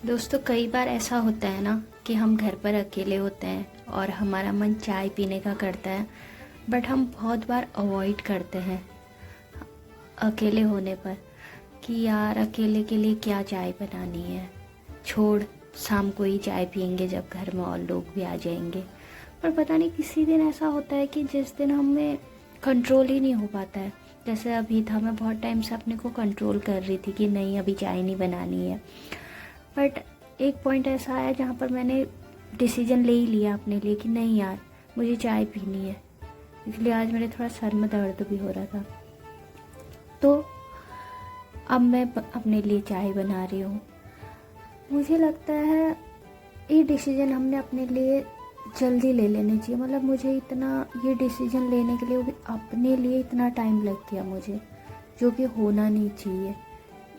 दोस्तों, कई बार ऐसा होता है ना कि हम घर पर अकेले होते हैं और हमारा मन चाय पीने का करता है, बट हम बहुत बार अवॉइड करते हैं अकेले होने पर कि यार अकेले के लिए क्या चाय बनानी है, छोड़ शाम को ही चाय पियेंगे जब घर में और लोग भी आ जाएंगे। पर पता नहीं किसी दिन ऐसा होता है कि जिस दिन हमें कंट्रोल ही नहीं हो पाता है। जैसे अभी था, मैं बहुत टाइम से अपने को कंट्रोल कर रही थी कि नहीं अभी चाय नहीं बनानी है, बट एक पॉइंट ऐसा आया जहाँ पर मैंने डिसीजन ले ही लिया अपने लिए कि नहीं यार मुझे चाय पीनी है। इसलिए आज मेरे थोड़ा सर में दर्द भी हो रहा था, तो अब मैं अपने लिए चाय बना रही हूँ। मुझे लगता है ये डिसीजन हमने अपने लिए जल्दी ले लेने चाहिए। मतलब मुझे इतना ये डिसीजन लेने के लिए भी अपने लिए इतना टाइम लग गया मुझे, जो कि होना नहीं चाहिए।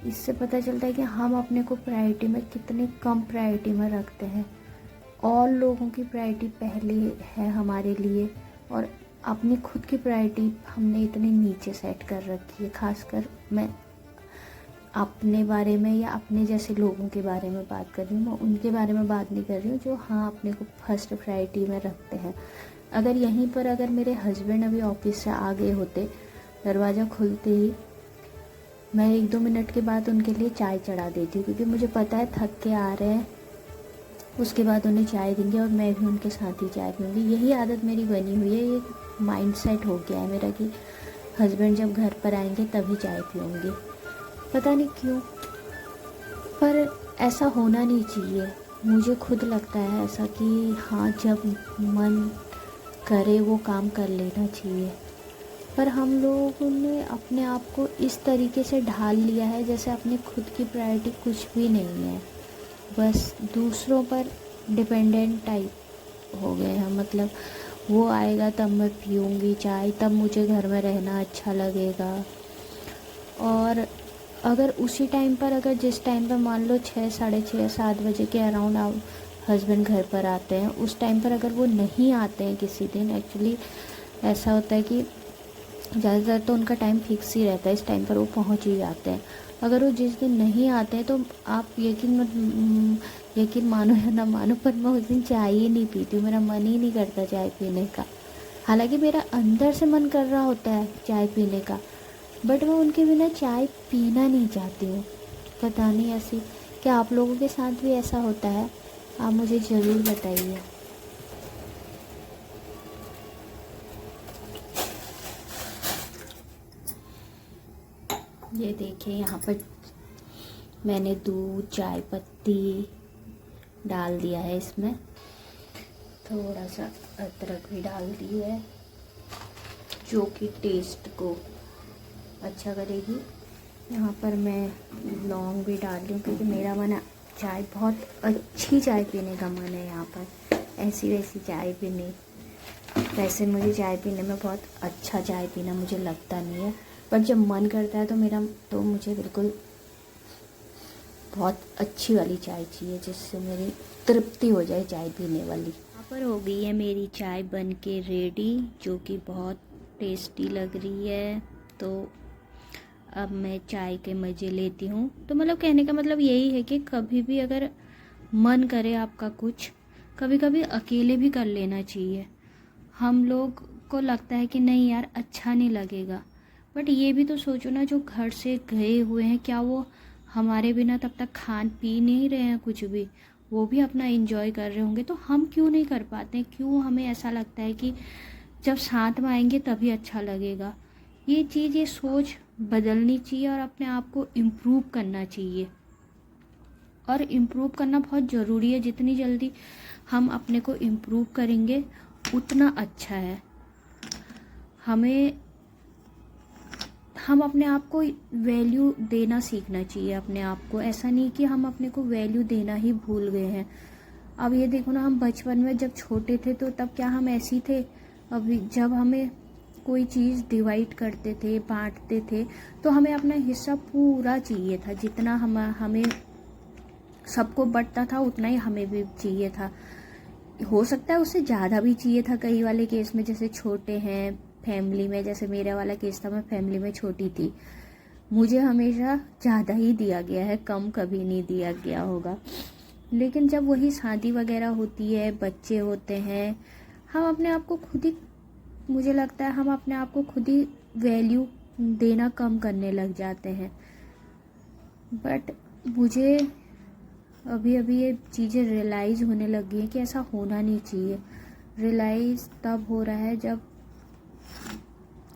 इससे पता चलता है कि हम अपने को प्रायोरिटी में कितनी कम प्रायोरिटी में रखते हैं। और लोगों की प्रायोरिटी पहले है हमारे लिए, और अपनी खुद की प्रायोरिटी हमने इतनी नीचे सेट कर रखी है। खासकर मैं अपने बारे में या अपने जैसे लोगों के बारे में बात कर रही हूँ, मैं उनके बारे में बात नहीं कर रही हूँ जो हाँ अपने को फर्स्ट प्रायोरिटी में रखते हैं। अगर यहीं पर अगर मेरे हस्बैंड अभी ऑफिस से आ गए होते, दरवाज़ा खुलते ही मैं 1-2 मिनट के बाद उनके लिए चाय चढ़ा देती हूँ, क्योंकि मुझे पता है थक के आ रहे हैं, उसके बाद उन्हें चाय देंगे और मैं भी उनके साथ ही चाय पीऊँगी। यही आदत मेरी बनी हुई है, ये माइंड सेट हो गया है मेरा कि हस्बैंड जब घर पर आएंगे तभी चाय पीऊँगी। पता नहीं क्यों, पर ऐसा होना नहीं चाहिए। मुझे खुद लगता है ऐसा कि हाँ जब मन करे वो काम कर लेना चाहिए। पर हम लोगों ने अपने आप को इस तरीके से ढाल लिया है जैसे अपनी खुद की प्रायोरिटी कुछ भी नहीं है, बस दूसरों पर डिपेंडेंट टाइप हो गए हैं। मतलब वो आएगा तब मैं पीऊँगी चाय, तब मुझे घर में रहना अच्छा लगेगा। और अगर उसी टाइम पर, अगर जिस टाइम पर मान लो 6, साढ़े 6, 7 बजे के अराउंड आप हस्बैंड घर पर आते हैं, उस टाइम पर अगर वो नहीं आते हैं किसी दिन, एक्चुअली ऐसा होता है कि ज़्यादातर तो उनका टाइम फिक्स ही रहता है, इस टाइम पर वो पहुंच ही जाते हैं। अगर वो जिस दिन नहीं आते हैं तो आप यकीन मानो या ना मानो, पर मैं उस दिन चाय ही नहीं पीती हूँ। मेरा मन ही नहीं करता चाय पीने का। हालांकि मेरा अंदर से मन कर रहा होता है चाय पीने का, बट मैं उनके बिना चाय पीना नहीं चाहती हूँ। पता नहीं ऐसी क्या आप लोगों के साथ भी ऐसा होता है? आप मुझे ज़रूर बताइए। ये देखिए यहाँ पर मैंने दूध, चाय पत्ती डाल दिया है, इसमें थोड़ा सा अदरक भी डाल दी है जो कि टेस्ट को अच्छा करेगी। यहाँ पर मैं लौंग भी डाल रही हूँ क्योंकि मेरा मन चाय, बहुत अच्छी चाय पीने का मन है यहाँ पर, ऐसी वैसी चाय भी नहीं। वैसे मुझे चाय पीने में बहुत अच्छा चाय पीना मुझे लगता नहीं है, पर जब मन करता है तो मुझे बिल्कुल बहुत अच्छी वाली चाय चाहिए जिससे मेरी तृप्ति हो जाए चाय पीने वाली। यहाँ पर हो गई है मेरी चाय बन के रेडी, जो कि बहुत टेस्टी लग रही है। तो अब मैं चाय के मज़े लेती हूँ। तो मतलब कहने का मतलब यही है कि कभी भी अगर मन करे आपका कुछ, कभी कभी अकेले भी कर लेना चाहिए। हम लोग को लगता है कि नहीं यार अच्छा नहीं लगेगा, बट ये भी तो सोचो ना, जो घर से गए हुए हैं क्या वो हमारे बिना तब तक खान पी नहीं रहे हैं कुछ भी, वो भी अपना एंजॉय कर रहे होंगे, तो हम क्यों नहीं कर पाते? क्यों हमें ऐसा लगता है कि जब साथ में आएंगे तभी अच्छा लगेगा? ये चीज़, ये सोच बदलनी चाहिए और अपने आप को इम्प्रूव करना चाहिए। और इम्प्रूव करना बहुत ज़रूरी है, जितनी जल्दी हम अपने को इम्प्रूव करेंगे उतना अच्छा है। हम अपने आप को वैल्यू देना सीखना चाहिए अपने आप को। ऐसा नहीं कि हम अपने को वैल्यू देना ही भूल गए हैं। अब ये देखो ना, हम बचपन में जब छोटे थे तो तब क्या हम ऐसी थे? अभी जब हमें कोई चीज़ डिवाइड करते थे, बांटते थे, तो हमें अपना हिस्सा पूरा चाहिए था। जितना हमें सबको बंटता था उतना ही हमें भी चाहिए था। हो सकता है उससे ज़्यादा भी चाहिए था कई वाले केस में, जैसे छोटे हैं फैमिली में, जैसे मेरा वाला केस था, मैं फैमिली में छोटी थी, मुझे हमेशा ज़्यादा ही दिया गया है, कम कभी नहीं दिया गया होगा। लेकिन जब वही शादी वगैरह होती है, बच्चे होते हैं, हम अपने आप को खुद ही, मुझे लगता है हम अपने आप को खुद ही वैल्यू देना कम करने लग जाते हैं। बट मुझे अभी अभी ये चीज़ें रियलाइज़ होने लगी हैं कि ऐसा होना नहीं चाहिए। रियलाइज़ तब हो रहा है जब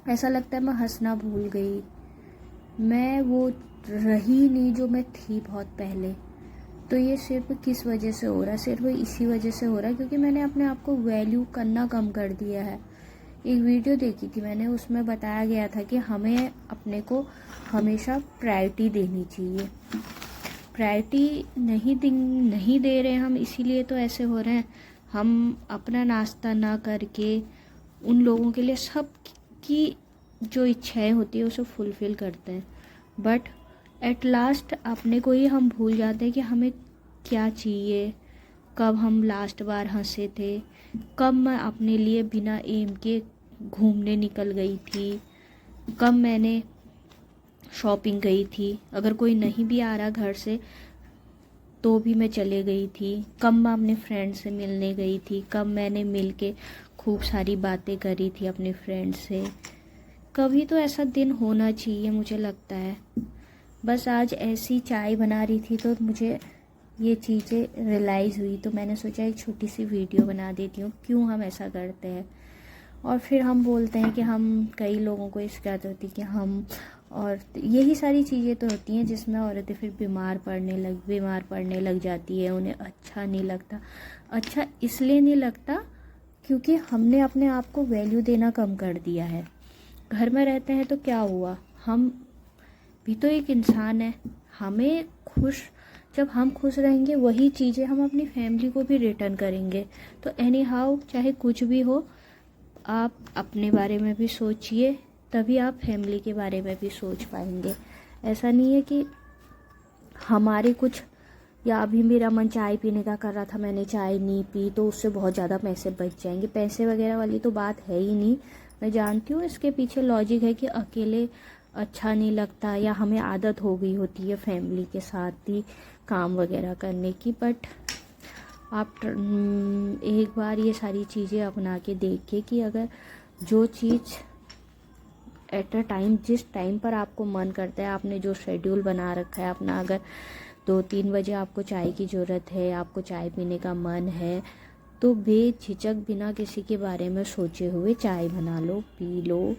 ऐसा लगता है मैं हंसना भूल गई, मैं वो रही नहीं जो मैं थी बहुत पहले। तो ये सिर्फ किस वजह से हो रहा है? सिर्फ इसी वजह से हो रहा है क्योंकि मैंने अपने आप को वैल्यू करना कम कर दिया है। एक वीडियो देखी थी मैंने, उसमें बताया गया था कि हमें अपने को हमेशा प्रायोरिटी देनी चाहिए। प्रायोरिटी नहीं दे रहे हम, इसीलिए तो ऐसे हो रहे हैं। हम अपना नाश्ता ना करके उन लोगों के लिए सब की जो इच्छाएं होती है उसे फुलफ़िल करते हैं, बट एट लास्ट अपने को ही हम भूल जाते हैं कि हमें क्या चाहिए। कब हम लास्ट बार हंसे थे, कब मैं अपने लिए बिना एम के घूमने निकल गई थी, कब मैंने शॉपिंग गई थी, अगर कोई नहीं भी आ रहा घर से तो भी मैं चले गई थी, कब मैं अपने फ्रेंड से मिलने गई थी, कब मैंने मिल के खूब सारी बातें करी थी अपने फ्रेंड से। कभी तो ऐसा दिन होना चाहिए, मुझे लगता है। बस आज ऐसी चाय बना रही थी तो मुझे ये चीज़ें रियलाइज़ हुई, तो मैंने सोचा एक छोटी सी वीडियो बना देती हूँ क्यों हम ऐसा करते हैं। और फिर हम बोलते हैं कि हम, कई लोगों को शिकायत होती है कि हम, और यही सारी चीज़ें तो होती हैं जिसमें औरतें फिर बीमार पड़ने लग जाती है। उन्हें अच्छा नहीं लगता। अच्छा इसलिए नहीं लगता क्योंकि हमने अपने आप को वैल्यू देना कम कर दिया है। घर में रहते हैं तो क्या हुआ, हम भी तो एक इंसान है। हमें जब हम खुश रहेंगे वही चीज़ें हम अपनी फैमिली को भी रिटर्न करेंगे। तो एनी हाउ चाहे कुछ भी हो, आप अपने बारे में भी सोचिए, तभी आप फैमिली के बारे में भी सोच पाएंगे। ऐसा नहीं है कि हमारे कुछ, या अभी मेरा मन चाय पीने का कर रहा था, मैंने चाय नहीं पी तो उससे बहुत ज़्यादा पैसे बच जाएंगे। पैसे वगैरह वाली तो बात है ही नहीं। मैं जानती हूँ इसके पीछे लॉजिक है कि अकेले अच्छा नहीं लगता, या हमें आदत हो गई होती है फैमिली के साथ ही काम वगैरह करने की। बट आप एक बार ये सारी चीज़ें अपना के देखिए कि अगर जो चीज़ एट अ टाइम, जिस टाइम पर आपको मन करता है, आपने जो शेड्यूल बना रखा है अपना, अगर 2-3 बजे आपको चाय की ज़रूरत है, आपको चाय पीने का मन है, तो बेझिझक बिना किसी के बारे में सोचे हुए चाय बना लो, पी लो,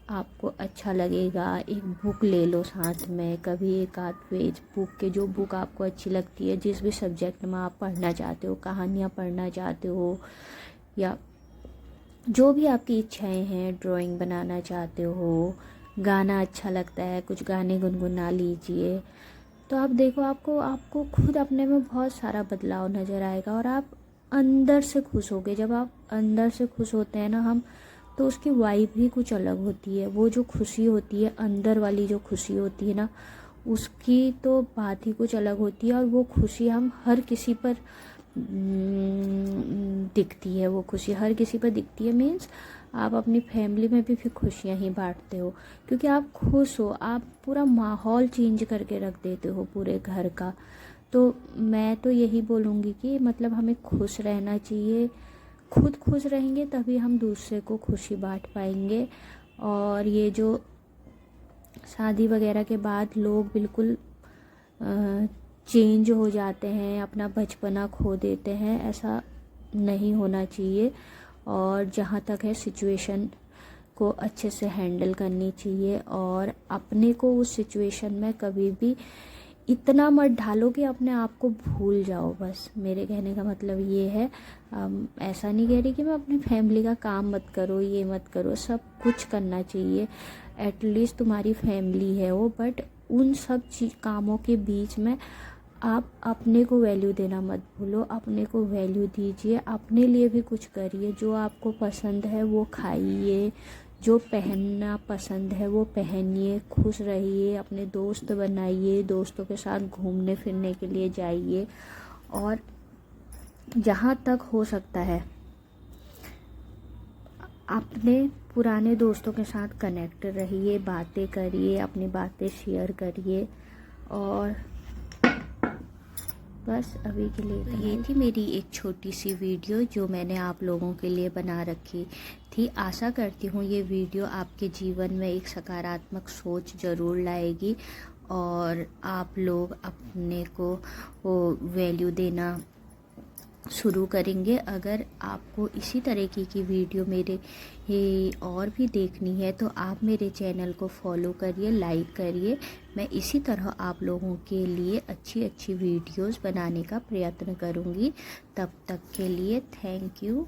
आपको अच्छा लगेगा। एक बुक ले लो साथ में, कभी एक आध पेज बुक के, जो बुक आपको अच्छी लगती है, जिस भी सब्जेक्ट में आप पढ़ना चाहते हो, कहानियाँ पढ़ना चाहते हो, या जो भी आपकी इच्छाएं हैं, ड्राइंग बनाना चाहते हो, गाना अच्छा लगता है, कुछ गाने गुनगुना लीजिए। तो आप देखो, आपको खुद अपने में बहुत सारा बदलाव नज़र आएगा और आप अंदर से खुश होगे। जब आप अंदर से खुश होते हैं ना हम, तो उसकी वाइब भी कुछ अलग होती है। वो जो खुशी होती है, अंदर वाली जो खुशी होती है ना, उसकी तो बात ही कुछ अलग होती है। और वो खुशी हम हर किसी पर दिखती है। वो खुशी हर किसी पर दिखती है, मीन्स आप अपनी फैमिली में भी फिर खुशियाँ ही बांटते हो, क्योंकि आप खुश हो। आप पूरा माहौल चेंज करके रख देते हो पूरे घर का। तो मैं तो यही बोलूँगी कि मतलब हमें खुश रहना चाहिए। खुद खुश रहेंगे तभी हम दूसरे को खुशी बांट पाएंगे। और ये जो शादी वगैरह के बाद लोग बिल्कुल चेंज हो जाते हैं, अपना बचपना खो देते हैं, ऐसा नहीं होना चाहिए। और जहाँ तक है, सिचुएशन को अच्छे से हैंडल करनी चाहिए और अपने को उस सिचुएशन में कभी भी इतना मत ढालो कि अपने आप को भूल जाओ। बस मेरे कहने का मतलब ये है। ऐसा नहीं कह रही कि मैं अपनी फैमिली का काम मत करो, ये मत करो, सब कुछ करना चाहिए। एटलीस्ट तुम्हारी फैमिली है वो, बट उन सब कामों के बीच में आप अपने को वैल्यू देना मत भूलो। अपने को वैल्यू दीजिए, अपने लिए भी कुछ करिए। जो आपको पसंद है वो खाइए, जो पहनना पसंद है वो पहनिए, खुश रहिए, अपने दोस्त बनाइए, दोस्तों के साथ घूमने फिरने के लिए जाइए। और जहाँ तक हो सकता है अपने पुराने दोस्तों के साथ कनेक्ट रहिए, बातें करिए, अपनी बातें शेयर करिए। और बस अभी के लिए तो ये थी मेरी एक छोटी सी वीडियो जो मैंने आप लोगों के लिए बना रखी थी। आशा करती हूँ ये वीडियो आपके जीवन में एक सकारात्मक सोच ज़रूर लाएगी और आप लोग अपने को वैल्यू देना शुरू करेंगे। अगर आपको इसी तरीके की वीडियो मेरे और भी देखनी है तो आप मेरे चैनल को फॉलो करिए, लाइक करिए। मैं इसी तरह आप लोगों के लिए अच्छी अच्छी वीडियोस बनाने का प्रयत्न करूँगी। तब तक के लिए थैंक यू।